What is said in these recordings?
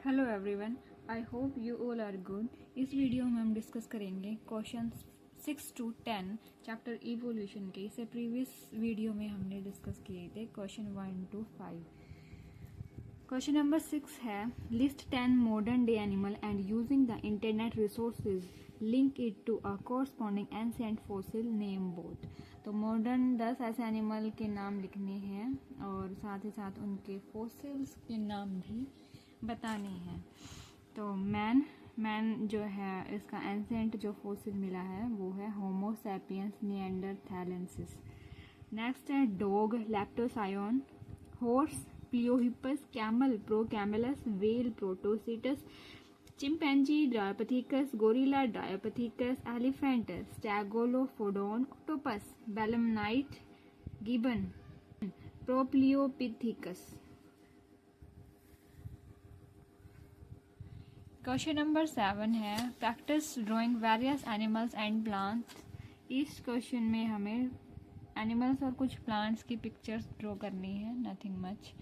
Hello everyone, I hope you all are good. इस video में हम डिस्कस करेंगे क्वेश्चन 6 to 10 चैप्टर इवोल्यूशन के। इसे प्रीवियस वीडियो में हमने डिस्कस किए थे क्वेश्चन 1 to 5। क्वेश्चन नंबर 6 है list 10 modern day animal and using the internet resources link it to a corresponding ancient fossil name both. तो मॉडर्न 10 ऐसे एनिमल के नाम लिखने हैं और साथ ही साथ उनके फॉसिल्स के नाम भी बताने हैं। तो मैन जो है इसका एंशिएंट जो फॉसिल मिला है वो है होमो सैपियंस निएंडरथैलेंसिस। नेक्स्ट है dog Leptocyon, horse Pliohippus, camel Procamelus, whale Protocetus, chimpanzee Dryopithecus, gorilla Dryopithecus, elephant Stegolophodon, octopus belemnite, gibbon Propliopithecus. Question number 7 है practice drawing various animals and plants. इस question में हमें animals और कुछ plants की pictures draw करनी है, nothing much.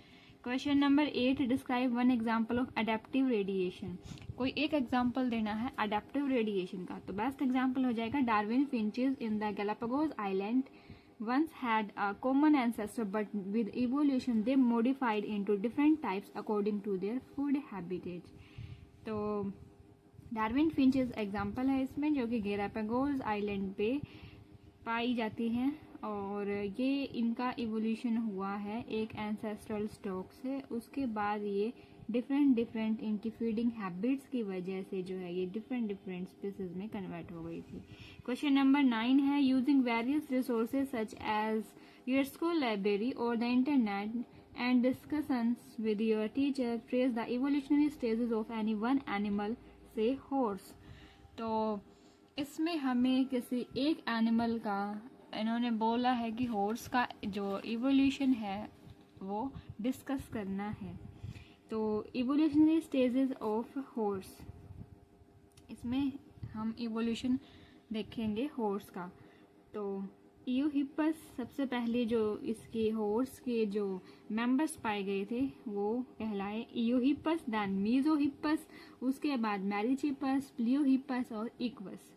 Question number 8 describe one example of adaptive radiation. कोई एक एग्जांपल देना है अडेप्टिव रेडिएशन का। तो बेस्ट एग्जांपल हो जाएगा Darwin finches in the Galapagos island once had a common ancestor but with evolution they modified into different types according to their food habitats। तो Darwin finches example है इसमें, जो कि Galapagos island पे पाई जाती हैं और ये इनका इवोल्यूशन हुआ है एक एंसेस्ट्रल स्टॉक से। उसके बाद ये डिफरेंट इनकी फीडिंग हैबिट्स की वजह से जो है ये डिफरेंट स्पीसीज में कन्वर्ट हो गई थी। क्वेश्चन नंबर 9 है using various resources such as your school library और the internet and discussions with your teacher trace the evolutionary stages of any one animal, say horse। तो इसमें हमें किसी एक एनिमल का इन्होंने बोला है कि हॉर्स का जो इवोल्यूशन है वो डिस्कस करना है। तो इवोल्यूशनरी स्टेजेस ऑफ हॉर्स, इसमें हम इवोल्यूशन देखेंगे हॉर्स का। तो इयोहिपस सबसे पहले जो इसके हॉर्स के जो मेंबर्स पाए गए थे वो कहलाए इयोहिपस, देन मीजोहिपस, उसके बाद मैरिचिपस, प्लियोहिपस और इक्वस।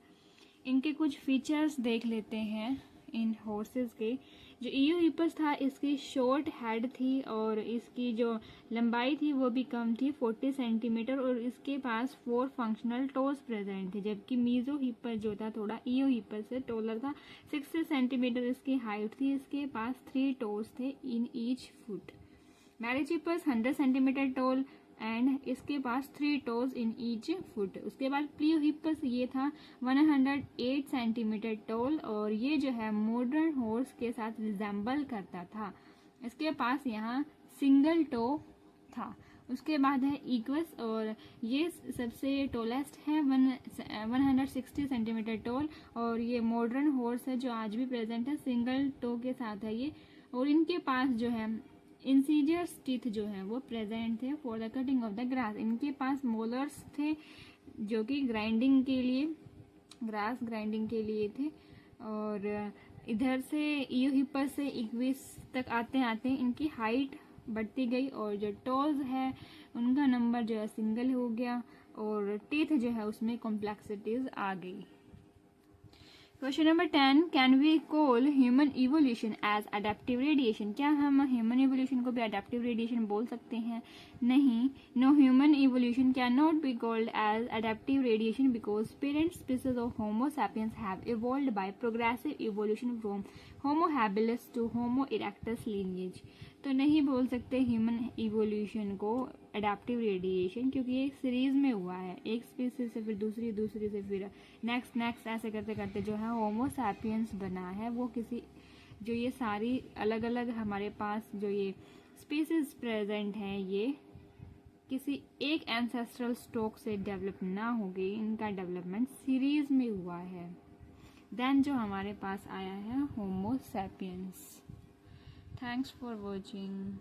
इनके कुछ फीचर्स देख लेते हैं इन हॉर्सेस के। जो इयोहिपस था इसकी शॉर्ट हेड थी और इसकी जो लंबाई थी वो भी कम थी 40 सेंटीमीटर और इसके पास 4 फंक्शनल टोज प्रेजेंट थे। जबकि मीजोहिपस जो था थोड़ा इयोहिपस से टोलर था, 60 सेंटीमीटर इसकी हाइट थी, इसके पास 3 टोज थे in each foot. Merychippus 100 centimetre tall and इसके पास 3 टोज इन ईच फुट। उसके बाद प्लियोहिपस ये था 108 सेंटीमीटर टोल और ये जो है मॉडर्न हॉर्स के साथ रिजेंबल करता था। इसके पास यहाँ सिंगल टो था। उसके बाद है इक्वस और ये सबसे टोलेस्ट है 160 सेंटीमीटर टोल और ये मॉडर्न हॉर्स है जो आज भी प्रेजेंट है, सिंगल टो के साथ है ये। और इनके पास जो है इंसीजियस टीथ जो है वो प्रेजेंट थे for the cutting of the grass. इनके पास मोलर्स थे जो कि ग्राइंडिंग के लिए, ग्रास ग्राइंडिंग के लिए थे। और इधर से इयोहिपस से इक्विस तक आते आते इनकी हाइट बढ़ती गई और जो टोज है उनका नंबर जो है सिंगल हो गया और टीथ जो है उसमें कॉम्प्लेक्सिटीज आ गई। Question number 10 can we call human evolution as adaptive radiation. क्या हम ह्यूमन इवोल्यूशन को भी अडेप्टिव रेडिएशन बोल सकते हैं? नहीं, no human evolution can not be called as adaptive radiation because parent species of homo sapiens have evolved by progressive evolution from homo habilis to homo erectus lineage. तो नहीं बोल सकते ह्यूमन इवोल्यूशन को adaptive radiation क्योंकि ये एक series में हुआ है, एक स्पीसीज से फिर दूसरी से फिर नेक्स्ट ऐसे करते करते जो है होमो सैपियंस बना है। वो किसी जो ये सारी अलग अलग हमारे पास जो ये स्पीसीज प्रेजेंट हैं ये किसी एक एंसेस्ट्रल स्टॉक से डेवलप ना हो गई, इनका डेवलपमेंट सीरीज में हुआ है। देन जो हमारे पास आया है Homo sapiens. Thanks for watching.